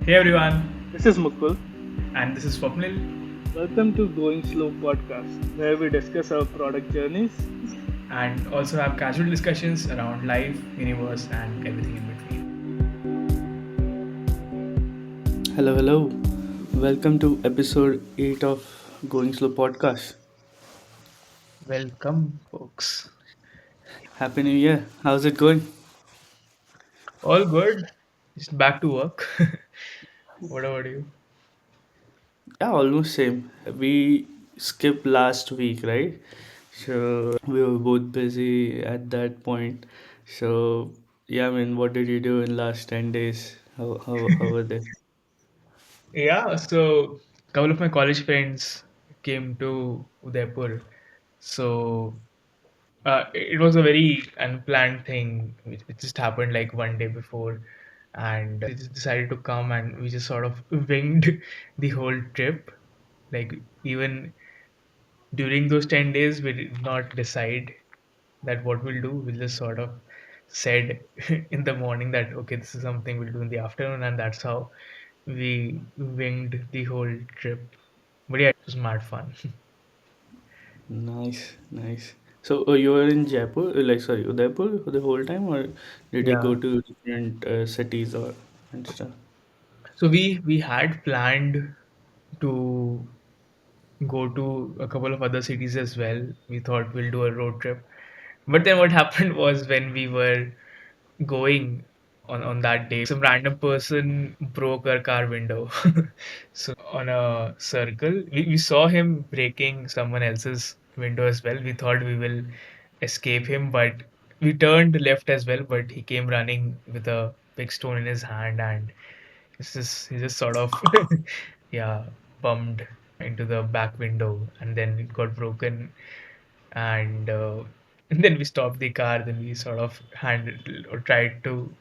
Hey everyone, This is Mukul. and this is Swapnil. Welcome to Going Slow podcast, where we discuss our product journeys. And also have casual discussions around life, universe, and everything in between. Hello, hello. Welcome to episode 8 of Going Slow podcast. Welcome, folks. Happy New Year. How's it going? All good. Just back to work. What about you? Yeah, almost same. We skipped last week, right? So we were both busy at that point. So yeah, I mean, what did you do in last 10 days? How were they? Yeah, so a couple of my college friends came to Udaipur. So it was a very unplanned thing. It just happened like one day before, and they just decided to come, and we just sort of winged the whole trip. Like even during those 10 days, we did not decide that what we'll do. We just sort of said in the morning that okay, this is something we'll do in the afternoon, and that's how we winged the whole trip. But yeah, it was mad fun. Nice, nice. So you were in Jaipur, like sorry, Udaipur for the whole time, or did you Yeah. go to different cities or and stuff? So we had planned to go to a couple of other cities as well. We thought we'll do a road trip. But then what happened was when we were going on that day, some random person broke our car window. So on a circle, we saw him breaking someone else's window as well. We thought we will escape him, but we turned left as well, but he came running with a big stone in his hand and he just sort of yeah, bumped into the back window and then it got broken and and then we stopped the car. Then we sort of handled or tried to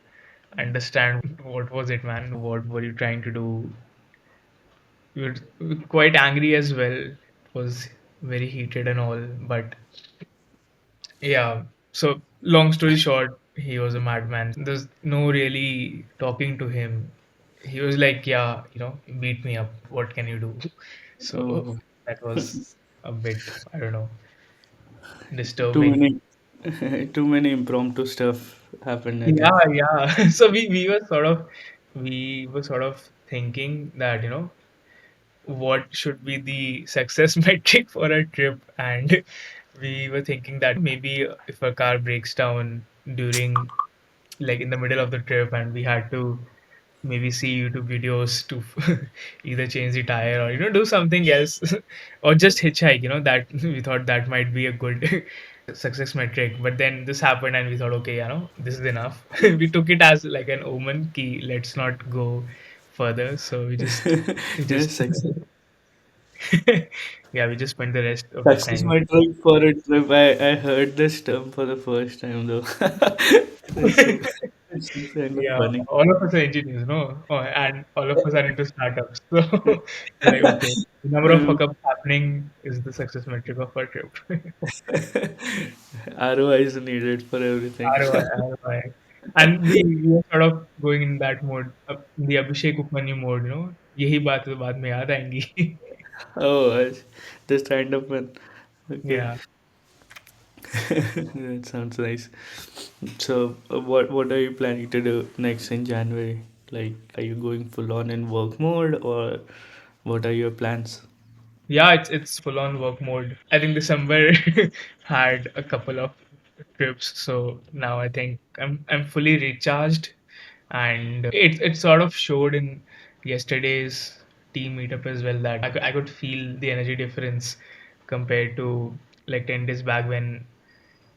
understand what was it, man? What were you trying to do? We were quite angry as well. It was very heated and all, but yeah. So long story short, he was a madman. There's no really talking to him. He was like, yeah, beat me up. What can you do? So Oh, that was a bit, I don't know, too disturbing. many, too many impromptu stuff happened, I think. Yeah, yeah. So we were sort of thinking that, what should be the success metric for a trip, and we were thinking that maybe if a car breaks down during like in the middle of the trip and we had to maybe see YouTube videos to either change the tire or do something else or just hitchhike, that we thought that might be a good success metric. But then this happened and we thought, okay, this is enough. We took it as like an omen key, let's not go further. So we just Yes, yeah, we just spent the rest of the success time. metric for a trip. I heard this term for the first time though. It's so it's kind of Yeah, funny. all of us are engineers, no? Oh, and all of us are into startups. So, like, okay, the number of Um, fuck ups happening is the success metric of our trip. ROI is needed for everything. ROI, ROI. And we were sort of going in that mode, the Abhishek Upmanyu mode, यही बात तो बाद में याद आएंगी. Oh, this kind of fun. Okay, Yeah. that sounds nice. So, what are you planning to do next in January? Like, are you going full on in work mode, or what are your plans? Yeah, it's full on work mode. I think December had a couple of trips, so now I think I'm fully recharged, and it sort of showed in yesterday's team meetup as well that I could feel the energy difference compared to like 10 days back when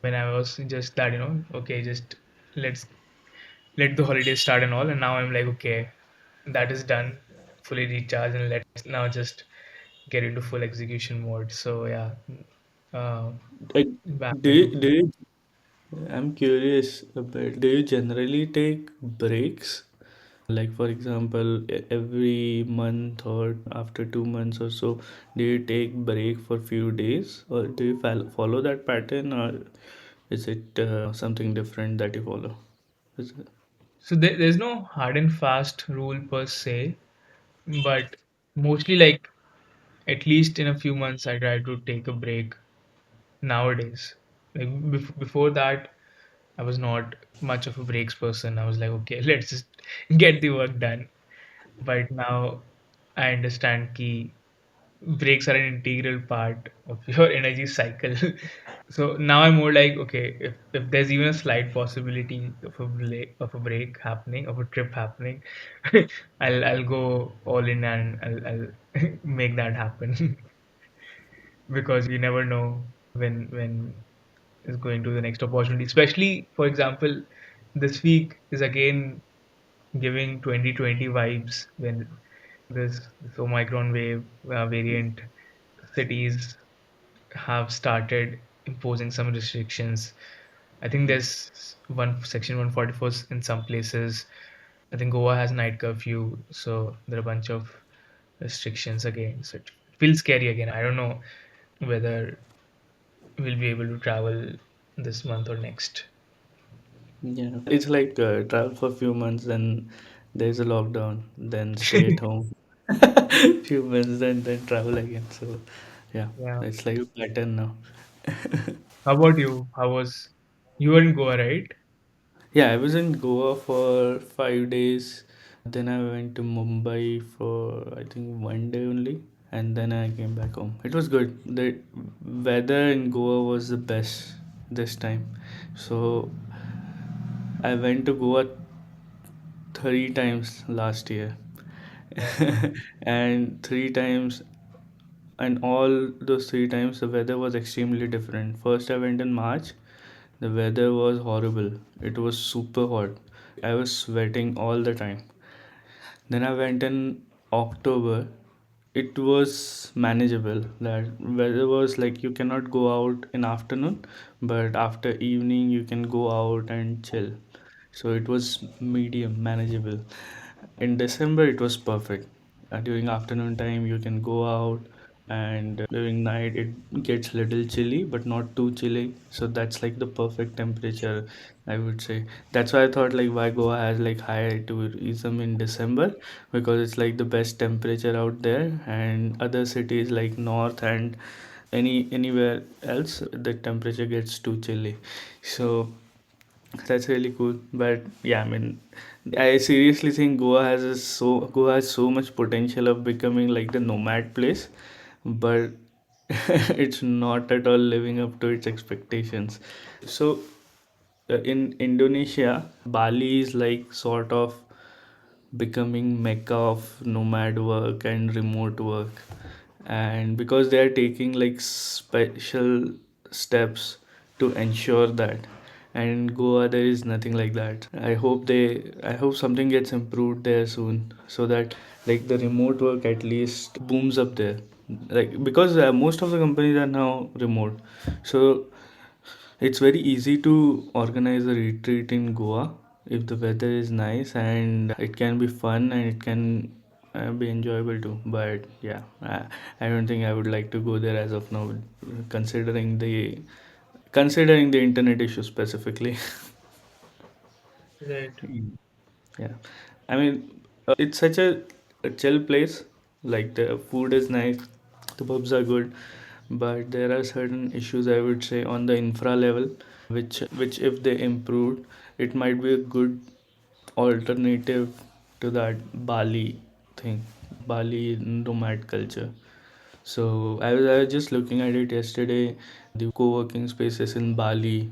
I was just that okay, just let's let the holidays start and all, and now I'm like okay, that is done, fully recharged, and let's now just get into full execution mode. So yeah, uh, Like, back do into you, do you, I'm curious a bit. Do you generally take breaks? Like, for example, every month or after 2 months or so, do you take break for few days, or do you follow that pattern, or is it something different that you follow? Is it? So there's no hard and fast rule per se, but mostly like at least in a few months I try to take a break nowadays. Like before that, I was not much of a breaks person. I was like, okay, let's just get the work done. But now I understand key breaks are an integral part of your energy cycle. So now I'm more like, okay, if there's even a slight possibility of a break happening, of a trip happening, I'll go all in and I'll make that happen because you never know when is going to the next opportunity. Especially, for example, this week is again giving 2020 vibes when this Omicron wave variant cities have started imposing some restrictions. I think there's one section 144 in some places. I think Goa has night curfew, so there are a bunch of restrictions again. So it feels scary again. I don't know whether we'll be able to travel this month or next. Yeah, it's like travel for a few months, then there's a lockdown, then stay at home few months, then travel again. So yeah, Yeah. it's like a pattern now. How about you? How was you were in Goa, right? Yeah, I was in Goa for 5 days. Then I went to Mumbai for I think one day only, and then I came back home. It was good. The weather in Goa was the best this time. So I went to Goa 3 times last year, Wow. and 3 times, and all those 3 times the weather was extremely different. First, I went in March. The weather was horrible. It was super hot. I was sweating all the time. Then I went in October. It was manageable. That weather was like you cannot go out in afternoon, but after evening you can go out and chill. So it was medium manageable. In December it was perfect. During afternoon time you can go out, and during night it gets little chilly but not too chilly. So that's like the perfect temperature, I would say. That's why I thought like why Goa has like high tourism in December, because it's like the best temperature out there, and other cities like north and anywhere else the temperature gets too chilly. So that's really cool. But yeah, I mean, I seriously think Goa has so much potential of becoming like the nomad place, but it's not at all living up to its expectations. So in Indonesia, Bali is like sort of becoming mecca of nomad work and remote work, and because they are taking like special steps to ensure that, and Goa there is nothing like that. I hope something gets improved there soon, so that like the remote work at least booms up there, like because most of the companies are now remote. So it's very easy to organize a retreat in Goa if the weather is nice, and it can be fun, and it can be enjoyable too. But yeah, I don't think I would like to go there as of now, considering the internet issue specifically. Right. Yeah, I mean, it's such a chill place. Like the food is nice, the pubs are good, but there are certain issues I would say on the infra level, which if they improved, it might be a good alternative to that Bali thing, Bali nomad culture. So I was just looking at it yesterday, the co-working spaces in Bali,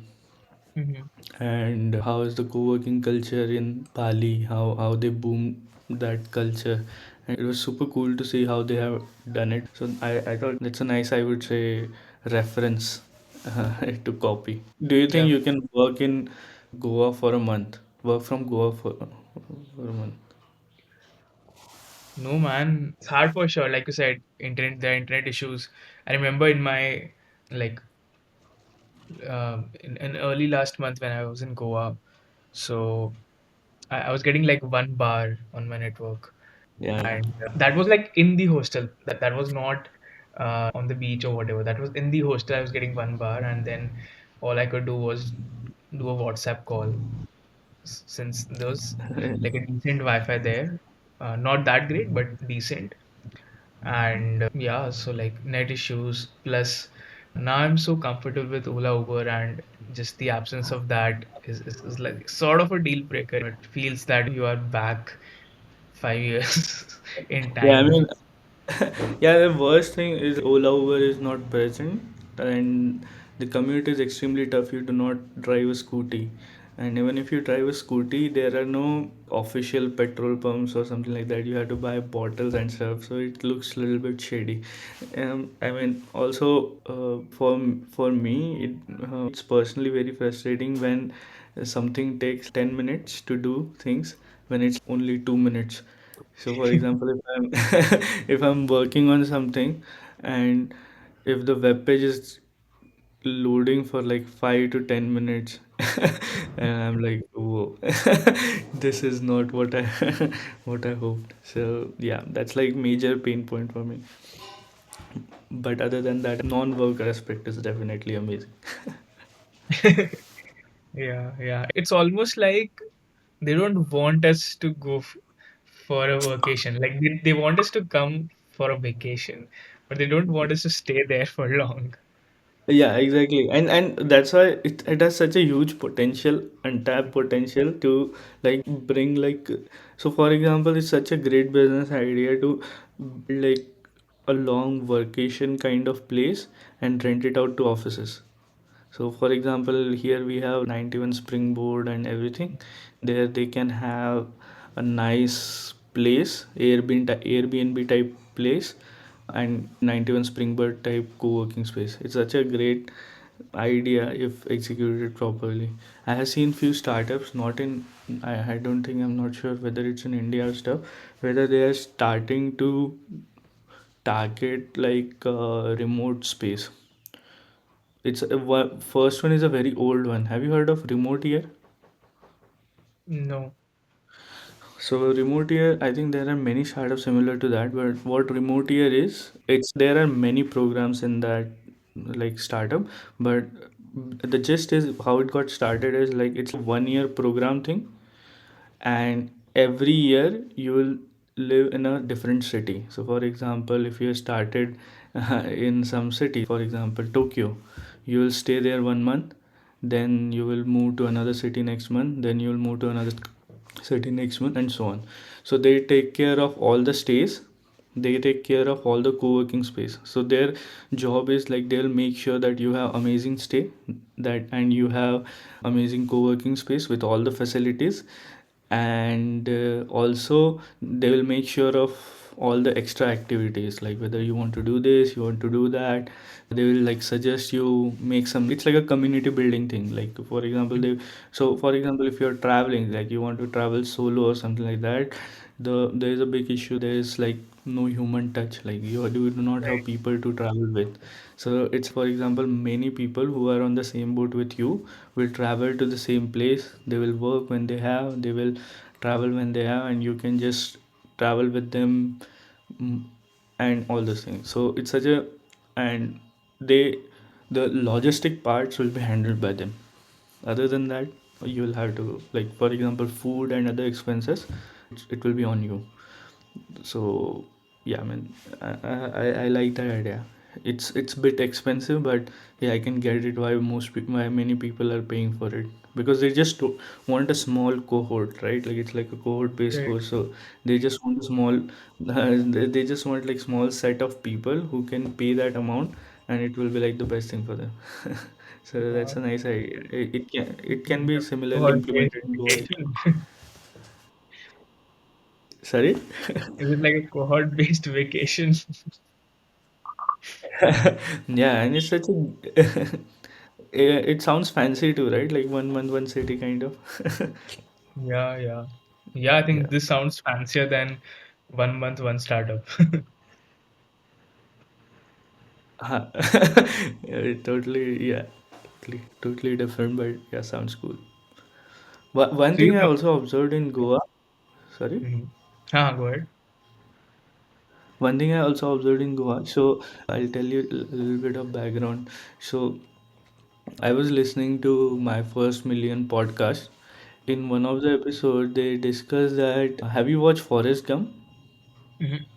Hmm. and how is the co-working culture in Bali, how they boom that culture, and it was super cool to see how they have done it. So I thought that's a nice, I would say, reference to copy. Do you think Yeah. you can work in Goa for a month, work from Goa for a month? No, man, it's hard for sure. Like you said, internet, there are internet issues. I remember in my like in early last month when I was in Goa, so I was getting like 1 bar on my network, Yeah. and that was like in the hostel. That was not on the beach or whatever. That was in the hostel. I was getting 1 bar, and then all I could do was do a WhatsApp call. since there's like a decent Wi-Fi there. Not that great, but decent. And yeah, so like net issues plus now I'm so comfortable with Ola, Uber, and just the absence of that is like sort of a deal breaker. It feels that you are back 5 years in Yeah, I time. mean, yeah, the worst thing is Ola Uber is not present, and the commute is extremely tough. You do not drive a scooty, and even if you drive a scooty, there are no official petrol pumps or something like that. You have to buy bottles and stuff, so it looks a little bit shady. I mean, also for me, it's personally very frustrating when something takes 10 minutes to do things when it's only 2 minutes. So, for example, if I'm if I'm working on something, and if the web page is loading for like 5 to 10 minutes, and I'm like, whoa, this is not what I what I hoped. So yeah, that's like major pain point for me. But other than that, non-work aspect is definitely amazing. Yeah, yeah. It's almost like they don't want us to go for a vacation. Like they want us to come for a vacation, but they don't want us to stay there for long. Yeah, exactly. And that's why it has such a huge potential, untapped potential to like bring like, so for example, it's such a great business idea to build like a long vacation kind of place and rent it out to offices. So, for example, here we have 91 Springboard and everything. There they can have a nice place, Airbnb type place, and 91 Springboard type co-working space. It's such a great idea if executed properly. I have seen few startups, not in, I don't think, I'm not sure whether it's in India or stuff, whether they are starting to target like remote space. First one is a very old one. Have you heard of Remote Year? No. So Remote Year, I think there are many startups similar to that. But what Remote Year is, it's there are many programs in that like startup. But the gist is how it got started is like it's a 1 year program thing, and every year you will live in a different city. So for example, if you started in some city, for example Tokyo, you will stay there 1 month, then you will move to another city next month, then you will move to another city next month, and so on. So they take care of all the stays, they take care of all the co-working space. So their job is like they'll make sure that you have amazing stay, that and you have amazing co-working space with all the facilities, and also they will make sure of all the extra activities, like whether you want to do this, you want to do that. They will like suggest you make some, it's like a community building thing. Like for example they, so for example if you're traveling, like you want to travel solo or something like that, there is a big issue. There is like no human touch, like you do not have Right. people to travel with. So it's like for example many people who are on the same boat with you will travel to the same place. They will work when they have, they will travel when they have, and you can just travel with them, mm, and all those things. So it's such a, and they, the logistic parts will be handled by them. Other than that, you will have to, like for example food and other expenses, it will be on you. So yeah, I mean, I like that idea. It's a bit expensive, but yeah, I can get it why why many people are paying for it, because they just want a small cohort, right? Like it's like a cohort based Right. course, so they just want a small they just want like small set of people who can pay that amount, and it will be like the best thing for them. So that's Wow. a nice idea. It can Like be a similarly cohort-based implemented in Goa. vacation. Sorry. Is it like a cohort-based vacation? Yeah, and it's such a it sounds fancy too, right? Like 1 month, one city kind of. Yeah, yeah. Yeah, I Yeah. think this sounds fancier than 1 month, one startup. Uh, yeah, totally, yeah, totally different, but yeah, sounds cool. One So you thing I come. also observed in Goa, sorry, Mhm. Go ahead. one thing I also observed in Goa, so I'll tell you a little bit of background. So I was listening to My First Million podcast, in one of the episodes they discuss that have you watched Forrest Gump? Hmm.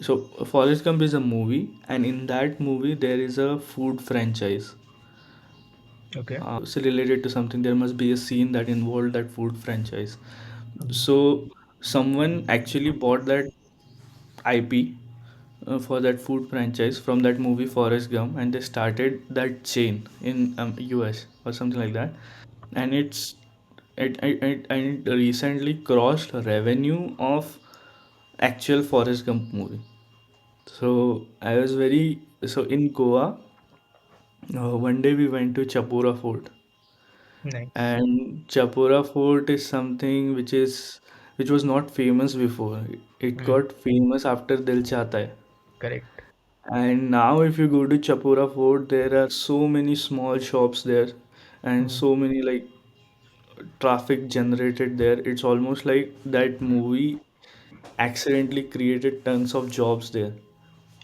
So Forrest Gump is a movie, and in that movie there is a food franchise. Okay. So related to something, there must be a scene that involved that food franchise. Mhm. So someone actually bought that IP for that food franchise from that movie Forrest Gump, and they started that chain in US or something like that. And it recently crossed revenue of actual Forrest Gump movie. So I was very so in Goa. One day we went to Chapora Fort, Nice. and Chapora Fort is something which was not famous before. It Mm. got famous after Dil Chahta Hai. Correct. And now, if you go to Chapora Fort, there are so many small shops there, and Mm. so many like traffic generated there. It's almost like that movie accidentally created tons of jobs there.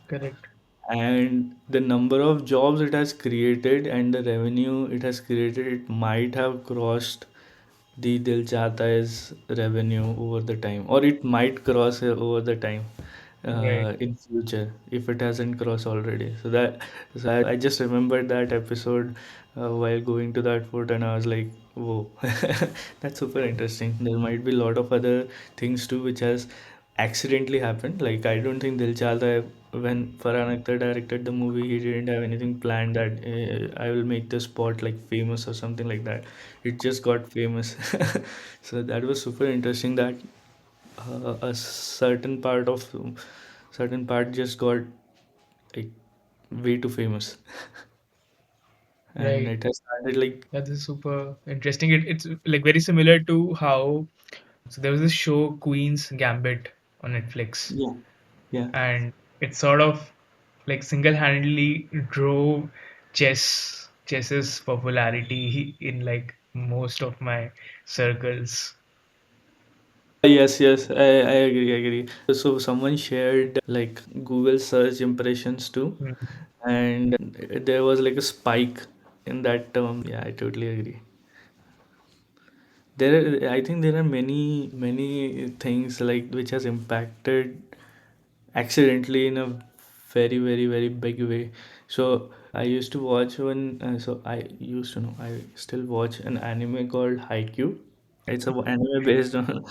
Correct. And the number of jobs it has created and the revenue it has created, it might have crossed the Dil Chahta Hai's revenue over the time, or it might cross over the time Right. in future if it hasn't crossed already. So I just remembered that episode while going to that fort, and I was like, whoa, that's super interesting. There might be a lot of other things too which has accidentally happened. Like I don't think Dil Chahta Hai, when Farhan Akhtar directed the movie, he didn't have anything planned that I will make the spot like famous or something like that. It just got famous. So that was super interesting that a certain part just got like way too famous, and Right. it has started like That is super interesting. It's like very similar to how so there was this show Queen's Gambit on Netflix, yeah, yeah. and it sort of like single-handedly drove chess's popularity in like most of my circles. Yes, yes, I agree, I agree. So someone shared like Google search impressions too, Mm. and there was like a spike in that term. Yeah, I totally agree. I think there are many things like which has impacted accidentally in a very big way. So I used to watch one. So I used to know. I still watch an anime called Haikyuu. It's a anime based on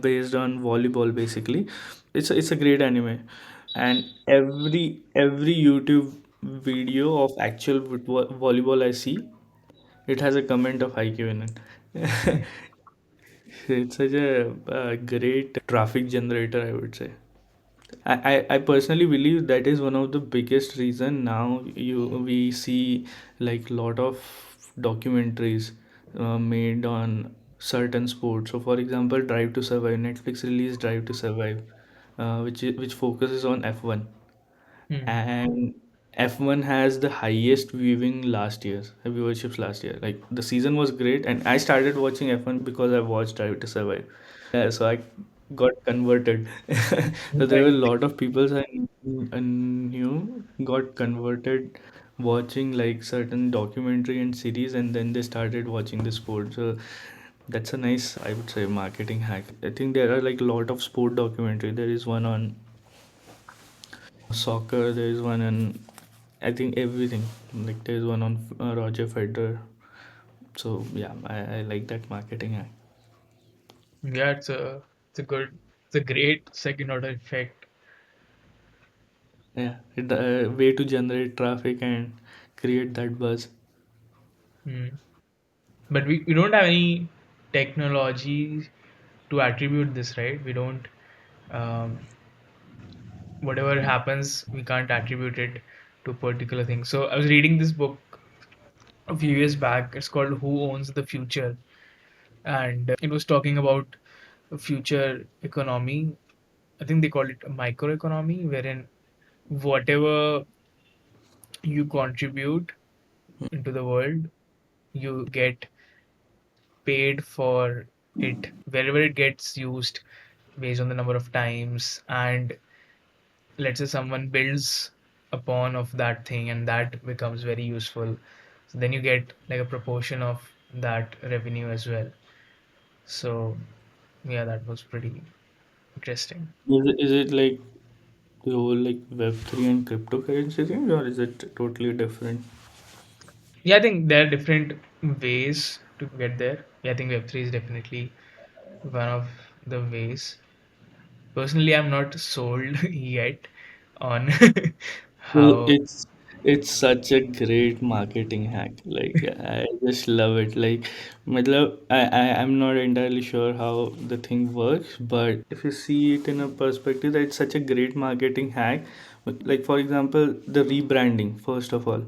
based on volleyball basically. It's a great anime, and every YouTube video of actual volleyball I see, it has a comment of Haikyuu in it. It's such a great traffic generator, I would say. I personally believe that is one of the biggest reason now we see like lot of documentaries made on certain sports. So for example, Drive to Survive, Netflix released Drive to Survive, which focuses on F1, Mm. and F1 has the highest viewing last year, viewerships last year. Like the season was great, and I started watching F1 because I watched Drive to Survive. So I got converted. So there were a Right. lot of people I knew got converted watching like certain documentary and series, and then they started watching the sport. So that's a nice, I would say, marketing hack. I think there are like a lot of sport documentary. There is one on soccer, there is one on I think everything. Like there is one on Roger Federer. So yeah, I like that marketing hack. Yeah, it's a great second order effect. Yeah, way to generate traffic and create that buzz. Mm. But we don't have any technology to attribute this, right? We don't, um, whatever happens, we can't attribute it to a particular thing. So I was reading this book a few years back. It's called Who Owns the Future? And it was talking about a future economy. I think they call it a microeconomy, wherein whatever you contribute into the world, you get paid for it wherever it gets used based on the number of times. And let's say someone builds upon of that thing and that becomes very useful, so then you get like a proportion of that revenue as well. So yeah, that was pretty interesting. Is it like the whole like Web3 and cryptocurrency thing, or is it totally different? Yeah, I think there are different ways to get there. Yeah, I think Web3 is definitely one of the ways. Personally, I'm not sold yet on Well, how. it's such a great marketing hack. Like I just love it. Like, matlab, I'm not entirely sure how the thing works, but if you see it in a perspective, that it's such a great marketing hack. Like for example, the rebranding. First of all,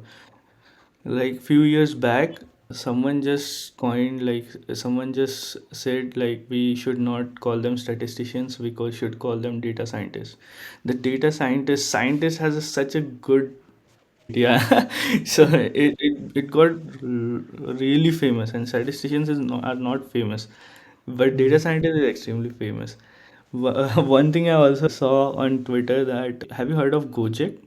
like few years back, someone just said like we should not call them statisticians, we should call them data scientists. The data scientist has such a good, yeah. So it got really famous, and statisticians are not famous, but data Mhm. scientist is extremely famous. One thing I also saw on Twitter, that have you heard of Gojek?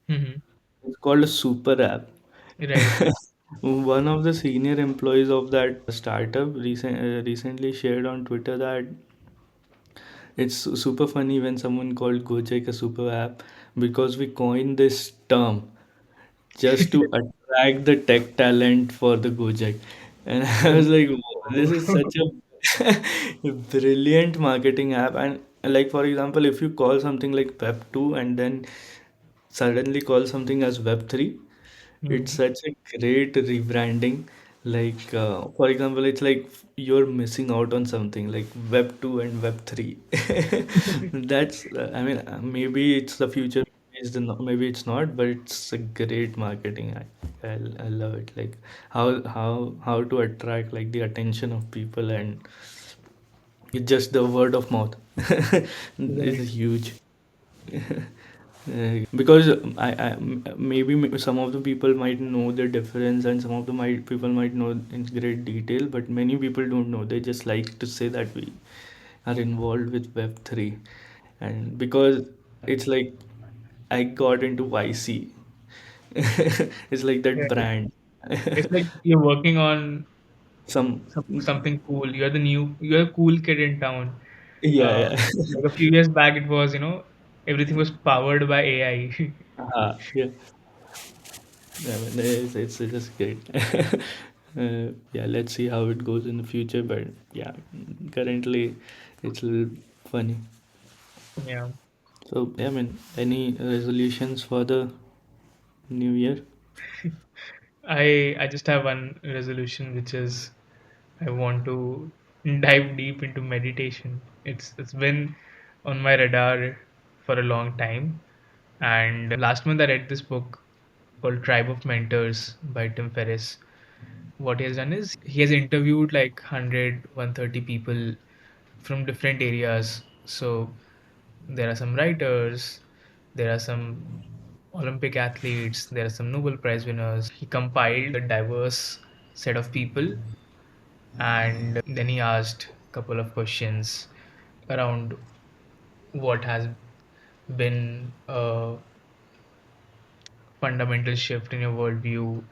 Mhm. It's called a super app. Right. One of the senior employees of that startup recently shared on Twitter that it's super funny when someone called Gojek a super app, because we coined this term just to attract the tech talent for the Gojek. And I was like, "Wow, this is such a brilliant marketing app." And like for example, if you call something like Web 2 and then suddenly call something as Web 3, it's Mhm. such a great rebranding. Like, for example, it's like you're missing out on something like Web 2 and Web 3. That's, I mean, maybe it's the future, maybe it's not, but it's a great marketing. I love it. Like, how to attract like the attention of people, and it's just the word of mouth Right. is huge. Because maybe some of the people might know the difference, and some of the people might know in great detail, but many people don't know. They just like to say that we are involved with Web3, and because it's like I got into YC. It's like that Right. brand. It's like you're working on Some, something cool. You're a cool kid in town. yeah, yeah. Like a few years back, it was, everything was powered by AI. Yeah. I mean, it's just great. Yeah, let's see how it goes in the future. But yeah, currently it's a little funny. Yeah. So, yeah, I mean, any resolutions for the new year? I just have one resolution, which is I want to dive deep into meditation. It's been on my radar for a long time. And last month I read this book called Tribe of Mentors by Tim Ferriss. What he has done is he has interviewed like 100, 130 people from different areas. So there are some writers, there are some Olympic athletes, there are some Nobel Prize winners. He compiled a diverse set of people, and then he asked a couple of questions around what has been a fundamental shift in your worldview,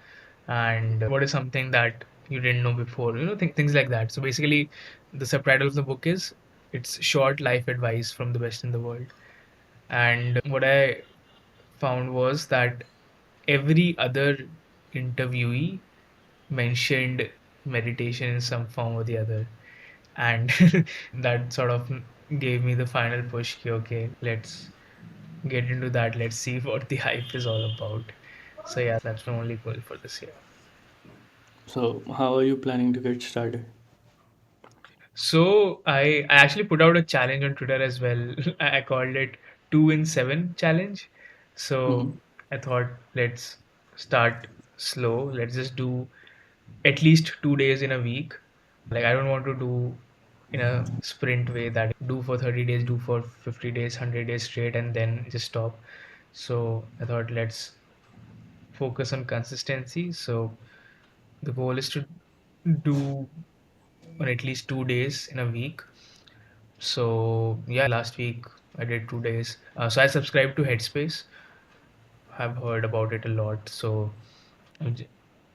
and what is something that you didn't know before, things like that. So basically, the subtitle of the book is it's short life advice from the best in the world. And what I found was that every other interviewee mentioned meditation in some form or the other. And that sort of gave me the final push. Okay, let's get into that. Let's see what the hype is all about. So yeah, that's my only goal for this year. So, how are you planning to get started? So I actually put out a challenge on Twitter as well. I called it 2 in 7 challenge. Mm-hmm. So I thought let's start slow. Let's just do at least 2 days in a week. Like I don't want to do in a sprint way that do for 30 days, do for 50 days, 100 days straight, and then just stop. So I thought let's focus on consistency. So the goal is to do on at least 2 days in a week. So yeah, last week I did 2 days. So I subscribed to Headspace. Have heard about it a lot. So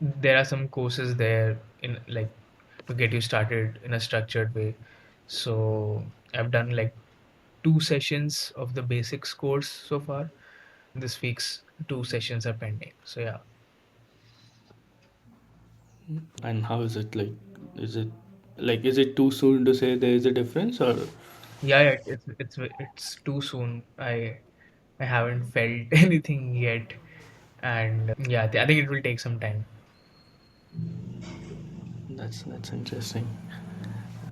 there are some courses there in like to get you started in a structured way. So I've done like 2 sessions of the basics course so far. This week's 2 sessions are pending. So yeah, And how is it like? Is it is it too soon to say there is a difference, or yeah, it's too soon. I haven't felt anything yet, and yeah, I think it will take some time. that's interesting.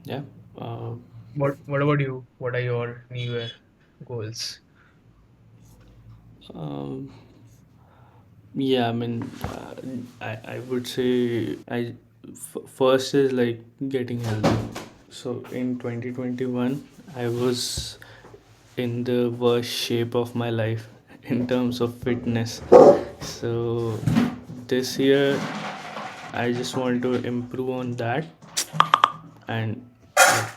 Yeah. Uh, What about you? What are your New Year goals? um, yeah, I mean, I would say first is like getting healthy. So in 2021, I was in the worst shape of my life in terms of fitness. So this year, I just want to improve on that and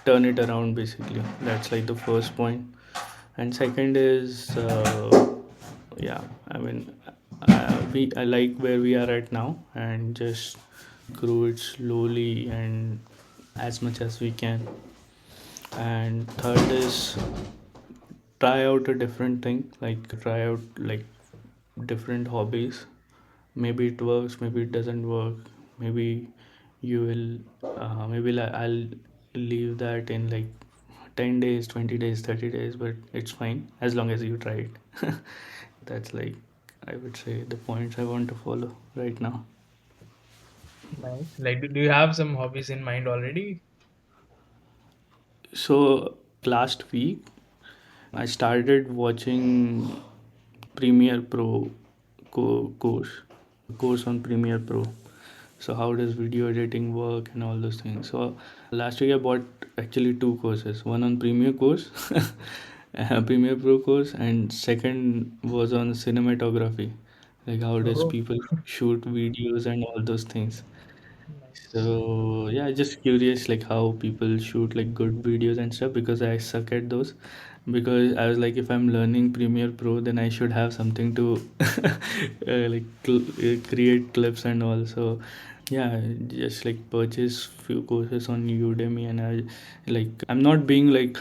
turn it around basically. That's like the first point. And second is, yeah, I mean, I like where we are right now and just grow it slowly and as much as we can. And third is try out a different thing, like try out like different hobbies. Maybe it works, maybe it doesn't work. Maybe you will, I'll leave that in like 10 days, 20 days, 30 days, but it's fine as long as you try it. That's like, I would say, the points I want to follow right now. Nice. Like, do you have some hobbies in mind already? So, last week, I started watching Premiere Pro course on Premiere Pro. So how does video editing work and all those things. So last week I bought actually two courses, one on Premiere course, Premiere Pro course, and second was on cinematography, like how does Oh, people shoot videos and all those things. nice. So yeah, just curious like how people shoot like good videos and stuff because I suck at those. Because I was like, if I'm learning Premiere Pro, then I should have something to create clips and all. So yeah, just like purchase few courses on Udemy, and I'm not being like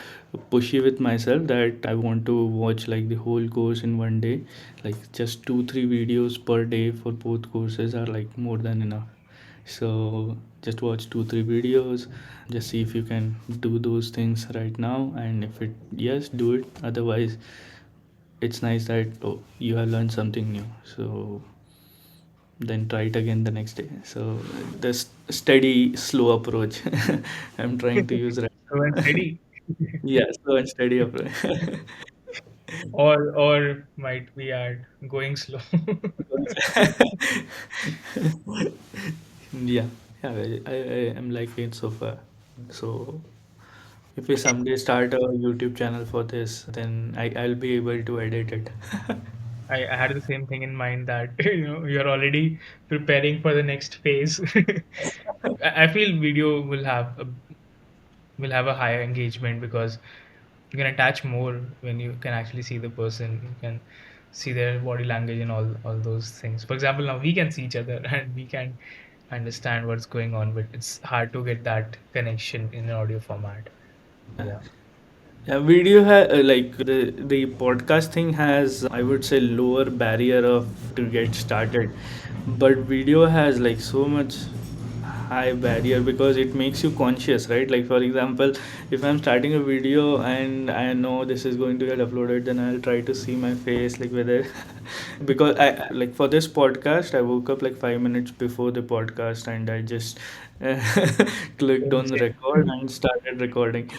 pushy with myself that I want to watch like the whole course in one day. Like just 2 3 videos per day for both courses are like more than enough. So just watch 2 3 videos, just see if you can do those things right now, and if it yes, do it. Otherwise, it's nice that you have learned something new. So then try it again the next day. So the steady, slow approach I'm trying to use right. So and steady, Yeah, slow and steady approach. or might we add going slow? Yeah, yeah, I am liking it so far. So if we someday start a YouTube channel for this, then I'll be able to edit it. I had the same thing in mind that you're already preparing for the next phase. I feel video will have a higher engagement because you can attach more when you can actually see the person. You can see their body language and all those things. For example, now we can see each other and we can understand what's going on, but it's hard to get that connection in an audio format. Yeah. Yeah, video like the podcast thing has I would say lower barrier of to get started, but video has like so much high barrier because it makes you conscious, right? Like for example, if I'm starting a video and I know this is going to get uploaded, then I'll try to see my face like whether because I like for this podcast I woke up like 5 minutes before the podcast and I just clicked Same, on same. record and started recording.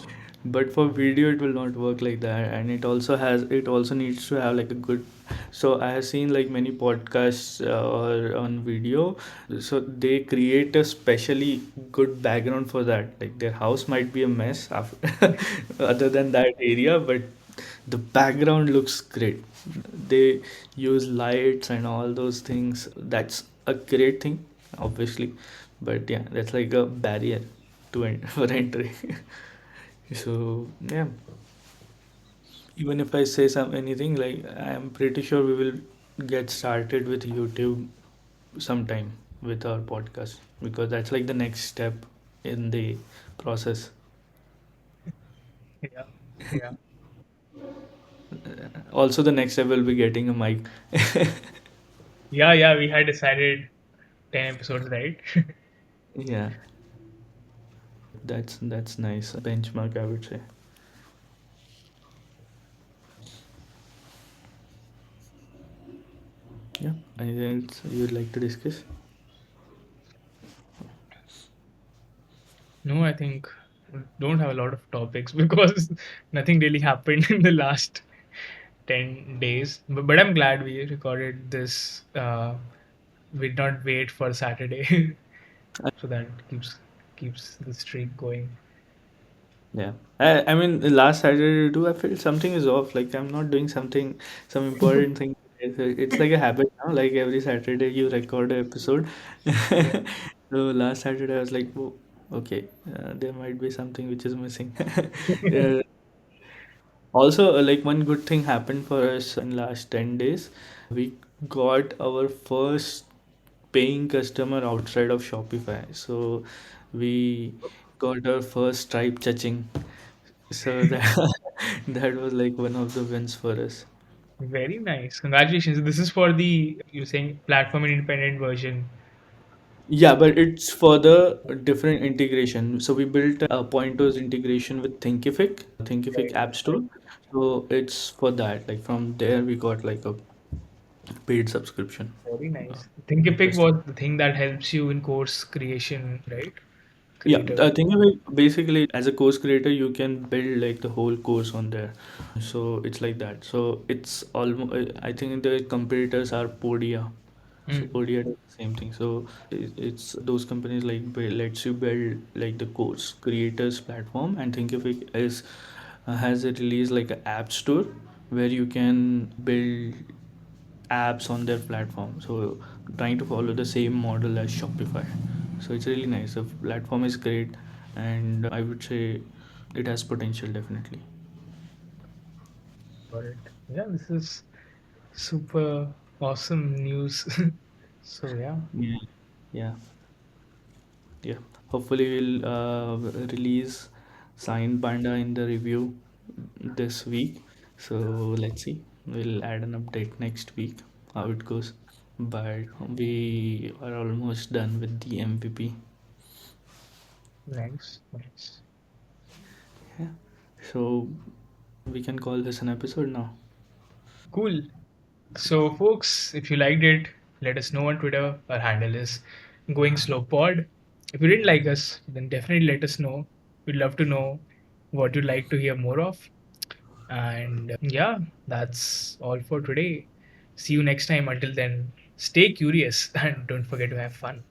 But for video it will not work like that, and it also needs to have like a good. So I have seen like many podcasts or on video, so they create a specially good background for that. Like their house might be a mess after, other than that area, but the background looks great. They use lights and all those things. That's a great thing, obviously, but yeah, that's like a barrier to for entry. So yeah, even if I say some anything, like I'm pretty sure we will get started with YouTube sometime. with our podcast, because that's like the next step in the process. Yeah, yeah, Also, the next step will be getting a mic. yeah, yeah. We had decided 10 episodes, right? Yeah, that's nice benchmark, I would say. Yeah, anything else you'd like to discuss? No, I think we don't have a lot of topics because nothing really happened in the last 10 days. But I'm glad we recorded this. We did not wait for Saturday, so that keeps the streak going. Yeah, I mean, the last Saturday too, I felt something is off. Like I'm not doing something, some important thing. It's like a habit now. Like every Saturday you record an episode. Yeah. So last Saturday I was like, oh, okay, there might be something which is missing. Yeah. Also, like one good thing happened for us in last 10 days. We got our first paying customer outside of Shopify. So we got our first Stripe touching. So that that was like one of the wins for us. Very nice. Congratulations. This is for the, you're saying, platform independent version. Yeah, but it's for the different integration. So we built a pointers integration with Thinkific Right. App Store. So it's for that. Like from there we got like a paid subscription. Very Uh, nice. Thinkific Interesting. was the thing that helps you in course creation, right? Yeah, Creator. I think of it basically as a course creator, you can build like the whole course on there. So it's like that. So it's almost, I think the competitors are Podia. So Mm. Podia does the same thing. So it's those companies like lets you build like the course creators platform, and Thinkific is has a release like an app store where you can build apps on their platform. So trying to follow the same model as Shopify. So it's really nice. The platform is great, and I would say it has potential definitely. Got it. Yeah, this is super awesome news. So yeah, Yeah, yeah, yeah. Hopefully we'll release Sign Panda in the review this week. So let's see. We'll add an update next week how it goes. But we are almost done with the MVP. nice, nice. Yeah. So we can call this an episode now. Cool. So, folks, if you liked it, let us know on Twitter. Our handle is Going Slow Pod. If you didn't like us, then definitely let us know. We'd love to know what you'd like to hear more of. And yeah, that's all for today. See you next time. Until then, stay curious and don't forget to have fun.